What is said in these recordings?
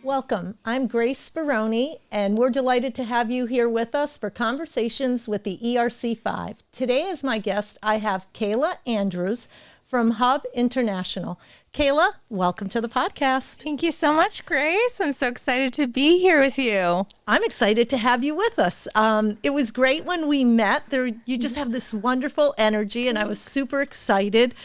Welcome. I'm Grace Baroni, and we're delighted to have you here with us for Conversations with the ERC5. Today as my guest, I have Kayla Andrews from Hub International. Kayla, welcome to the podcast. Thank you so much, Grace. I'm so excited to be here with you. I'm excited to have you with us. It was great when we met. You just have this wonderful energy, and I was super excited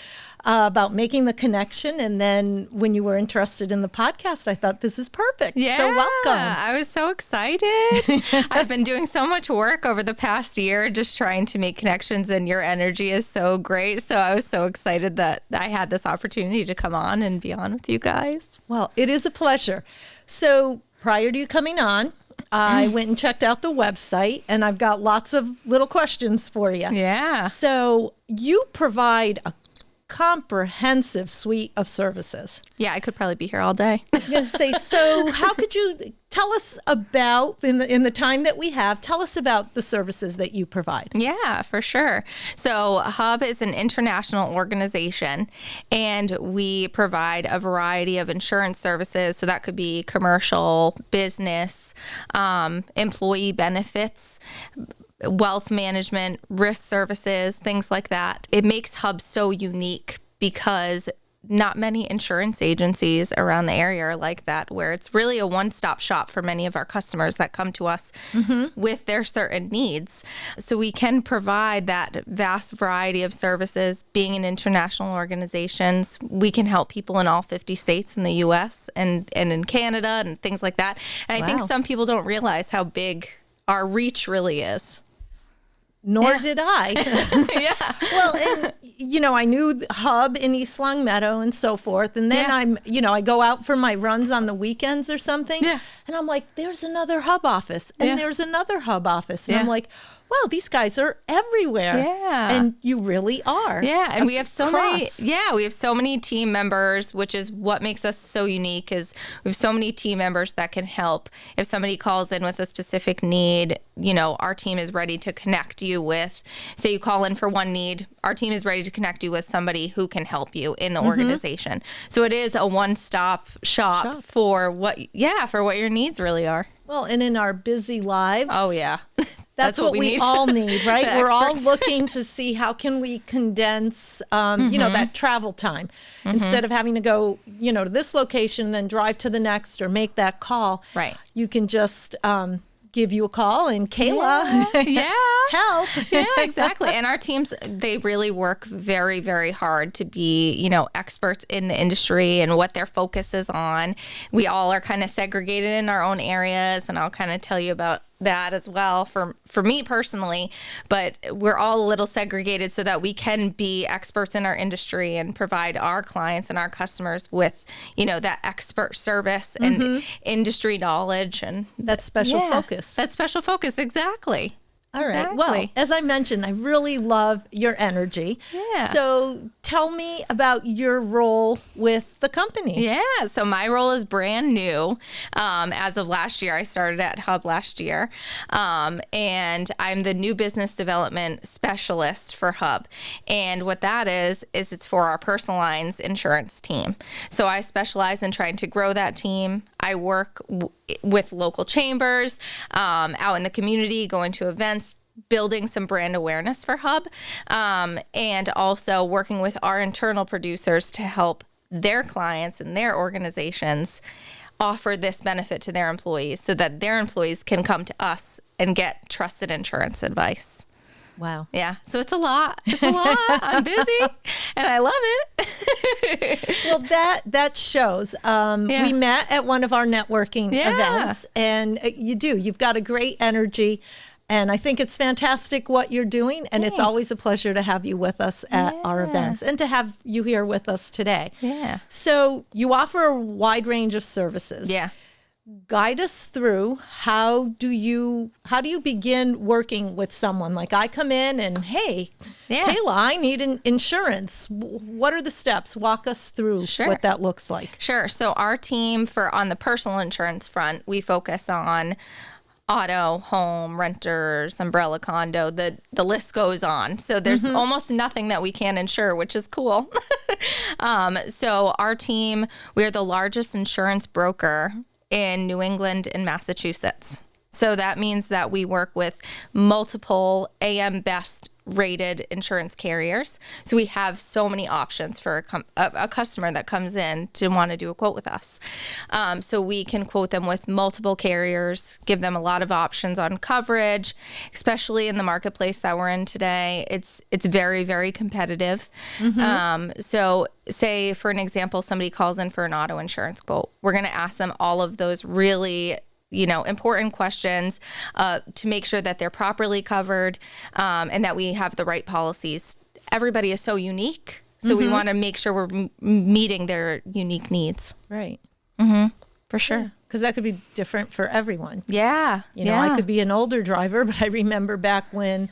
about making the connection. And then when you were interested in the podcast, I thought this is perfect. Yeah, so welcome. I was so excited. I've been doing so much work over the past year just trying to make connections, and your energy is so great. So I was so excited that I had this opportunity to come on and be on with you guys. Well, it is a pleasure. So prior to you coming on, I went and checked out the website, and I've got lots of little questions for you. Yeah. So you provide a comprehensive suite of services. Yeah, I could probably be here all day. I was going to say, so how could you tell us about, in the time that we have, tell us about the services that you provide? Yeah, for sure. So Hub is an international organization, and we provide a variety of insurance services. So that could be commercial, business, employee benefits, wealth management, risk services, things like that. It makes Hub so unique because not many insurance agencies around the area are like that, where it's really a one-stop shop for many of our customers that come to us with their certain needs. So we can provide that vast variety of services. Being an international organizations, we can help people in all 50 states in the U.S. and in Canada and things like that. And I think some people don't realize how big our reach really is. Nor did I. Yeah. Well, and, I knew Hub in East Long Meadow and so forth. And then I go out for my runs on the weekends or something. Yeah. And I'm like, there's another Hub office. And there's another Hub office. And I'm like, wow, these guys are everywhere. Yeah. And you really are. Yeah. And we have so many team members, which is what makes us so unique, is we have so many team members that can help. If somebody calls in with a specific need, our team is ready to connect you with, say you call in for one need, our team is ready to connect you with somebody who can help you in the organization. So it is a one-stop shop for what your needs really are. Well, and in our busy lives. Oh, yeah. That's what we all need, right? We're all looking to see how can we condense, that travel time. Instead of having to go, to this location, then drive to the next or make that call. Right. You can just give you a call and Kayla help. Yeah, exactly. And our teams, they really work very, very hard to be, experts in the industry and what their focus is on. We all are kind of segregated in our own areas, and I'll kind of tell you about that as well for me personally, but we're all a little segregated so that we can be experts in our industry and provide our clients and our customers with, that expert service and industry knowledge and that special focus. That special focus, exactly. All right. Exactly. Well, as I mentioned, I really love your energy. Yeah. So tell me about your role with the company. Yeah. So my role is brand new. As of last year, I started at Hub last year. And I'm the new business development specialist for Hub. And what that is it's for our personal lines insurance team. So I specialize in trying to grow that team. I work with local chambers, out in the community, going to events, building some brand awareness for Hub, and also working with our internal producers to help their clients and their organizations offer this benefit to their employees so that their employees can come to us and get trusted insurance advice. Wow. Yeah. So it's a lot. I'm busy and I love it. Well, that shows. We met at one of our networking events, and you've got a great energy. And I think it's fantastic what you're doing. And It's always a pleasure to have you with us at our events and to have you here with us today. Yeah. So you offer a wide range of services. Yeah. Guide us through how do you begin working with someone? Like I come in and, hey, Kayla, I need an insurance. What are the steps? Walk us through what that looks like. Sure. So our team on the personal insurance front, we focus on auto, home, renters, umbrella condo, the list goes on. So there's almost nothing that we can't insure, which is cool. So our team, we are the largest insurance broker in New England and Massachusetts. So that means that we work with multiple AM Best rated insurance carriers. So we have so many options for a customer that comes in to want to do a quote with us. So we can quote them with multiple carriers, give them a lot of options on coverage, especially in the marketplace that we're in today. It's very, very competitive. So say, for an example, somebody calls in for an auto insurance quote. We're going to ask them all of those really important questions to make sure that they're properly covered and that we have the right policies. Everybody is so unique, so we want to make sure we're meeting their unique needs. Right. For sure. Because that could be different for everyone. Yeah. I could be an older driver, but I remember back when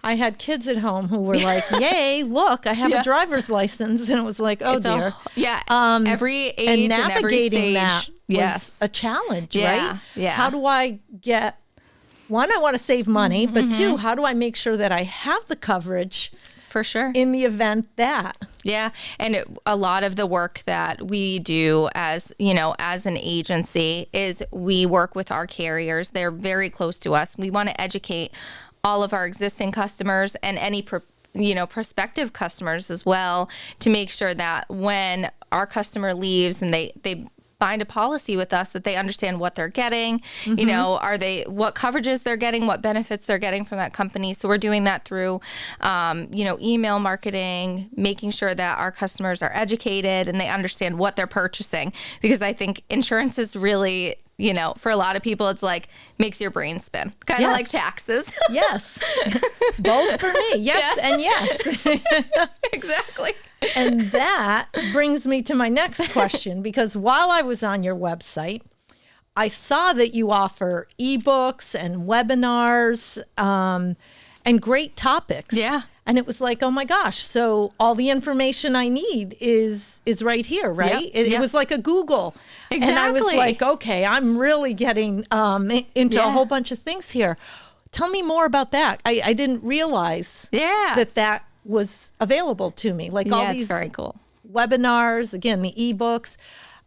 I had kids at home who were like, yay, look, I have a driver's license. And it was like, oh, dear. Every age and navigating every stage that was a challenge, right? Yeah. How do I get, one, I want to save money, but two, how do I make sure that I have the coverage for sure in the event that? Yeah. And a lot of the work that we do as an agency is we work with our carriers. They're very close to us. We want to educate all of our existing customers and any prospective customers as well, to make sure that when our customer leaves and they bind a policy with us, that they understand what they're getting, what coverages they're getting, what benefits they're getting from that company. So we're doing that through, email marketing, making sure that our customers are educated and they understand what they're purchasing. Because I think insurance is really, for a lot of people, it's like makes your brain spin, kind of like taxes. Yes. Both for me. Yes. And yes. Exactly. And that brings me to my next question, because while I was on your website, I saw that you offer ebooks and webinars and great topics. Yeah. And it was like, oh my gosh, so all the information I need is right here, right? It was like a Google. Exactly. And I was like, okay, I'm really getting into a whole bunch of things here. Tell me more about that. I didn't realize that was available to me. Like all these very cool webinars, again, the ebooks.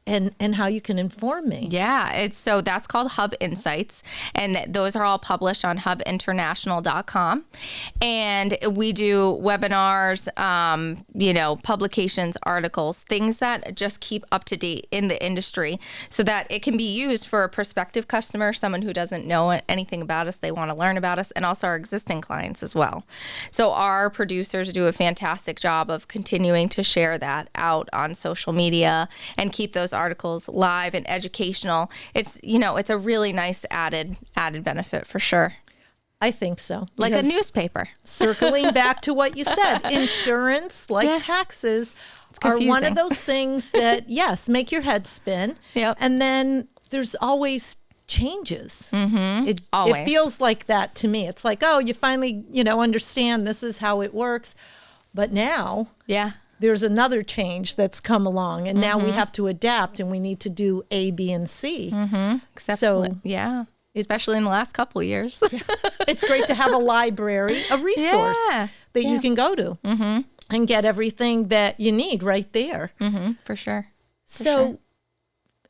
And how you can inform me. Yeah, so that's called Hub Insights, and those are all published on hubinternational.com. And we do webinars, publications, articles, things that just keep up to date in the industry, so that it can be used for a prospective customer, someone who doesn't know anything about us, they want to learn about us, and also our existing clients as well. So our producers do a fantastic job of continuing to share that out on social media and keep those articles live and educational. It's a really nice added benefit for sure. I think so. Like a newspaper. Circling back to what you said, insurance, like taxes, are one of those things that, yes, make your head spin. Yep. And then there's always changes. Always. It feels like that to me. It's like, oh, you finally, understand this is how it works. But now, there's another change that's come along, and now we have to adapt, and we need to do A, B, and C. Especially in the last couple of years. It's great to have a library, a resource that you can go to and get everything that you need right there. For sure.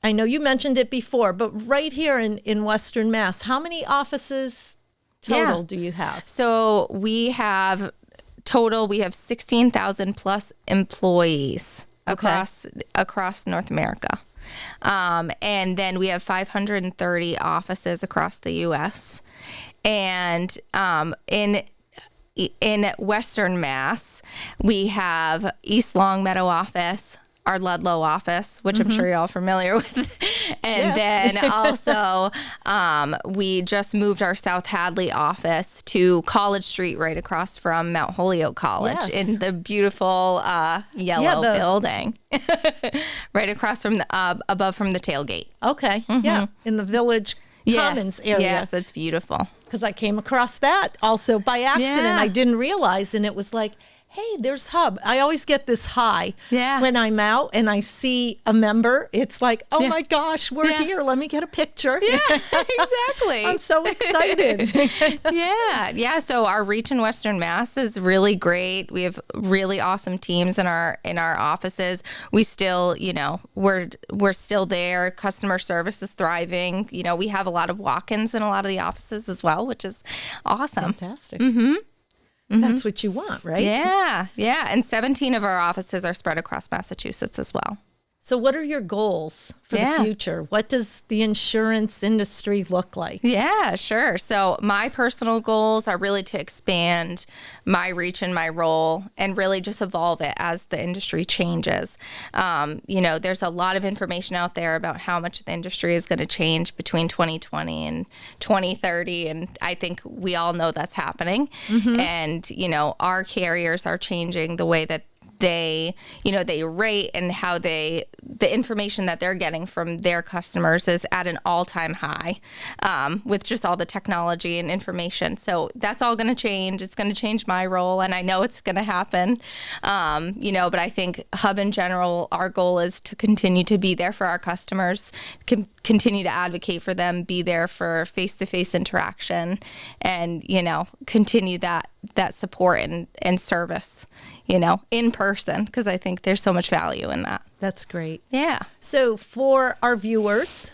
I know you mentioned it before, but right here in Western Mass, how many offices total do you have? So we have 16,000 plus employees across North America. And then we have 530 offices across the U.S. And in Western Mass, we have East Longmeadow office, our Ludlow office, which I'm sure you're all familiar with. And then also we just moved our South Hadley office to College Street, right across from Mount Holyoke College, in the beautiful yellow building, right across from above from the tailgate. Okay. Yeah. In the Village Commons area. Yes, that's beautiful. Because I came across that also by accident. I didn't realize, and it was like, hey, there's Hub. I always get this high Yeah. when I'm out and I see a member. It's like, oh my gosh, we're here. Let me get a picture. Yeah, exactly. I'm so excited. Yeah. So our reach in Western Mass is really great. We have really awesome teams in our offices. We still, we're still there. Customer service is thriving. We have a lot of walk-ins in a lot of the offices as well, which is awesome. Fantastic. That's what you want, right? Yeah. And 17 of our offices are spread across Massachusetts as well. So what are your goals for the future? What does the insurance industry look like? Yeah, sure. So my personal goals are really to expand my reach and my role and really just evolve it as the industry changes. There's a lot of information out there about how much the industry is going to change between 2020 and 2030. And I think we all know that's happening. And, our carriers are changing the way that they rate and how the information that they're getting from their customers is at an all-time high with just all the technology and information. So that's all going to change. It's going to change my role, and I know it's going to happen. But I think Hub in general, our goal is to continue to be there for our customers, continue to advocate for them, be there for face-to-face interaction, and, continue that support and service, in person, because I think there's so much value in that. That's great. Yeah. So for our viewers,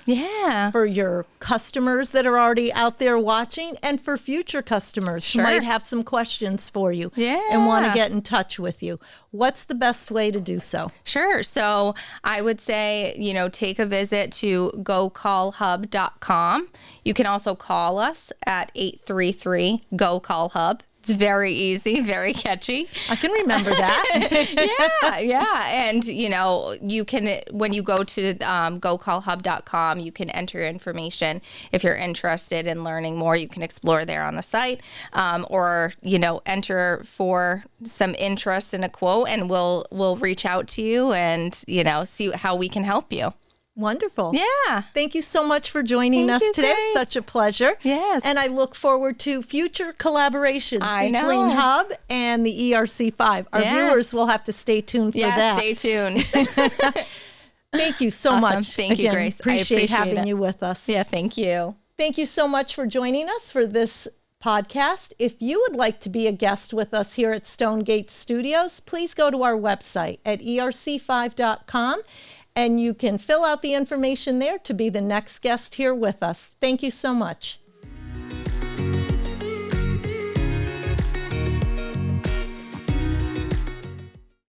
for your customers that are already out there watching, and for future customers who might have some questions for you and want to get in touch with you, what's the best way to do so? Sure. So I would say, take a visit to gocallhub.com. You can also call us at 833-GO-CALL-HUB. It's very easy, very catchy. I can remember that. Yeah. And, you can, when you go to gocallhub.com, you can enter your information. If you're interested in learning more, you can explore there on the site, or, enter for some interest in a quote, and we'll reach out to you and, see how we can help you. Wonderful. Yeah. Thank you so much for joining us today. Grace. Such a pleasure. Yes. And I look forward to future collaborations between Hub and the ERC5. Our viewers will have to stay tuned for that. Stay tuned. Thank you so much. Thank you, Grace. Appreciate having you with us. Yeah, thank you. Thank you so much for joining us for this podcast. If you would like to be a guest with us here at Stonegate Studios, please go to our website at ERC5.com. And you can fill out the information there to be the next guest here with us. Thank you so much.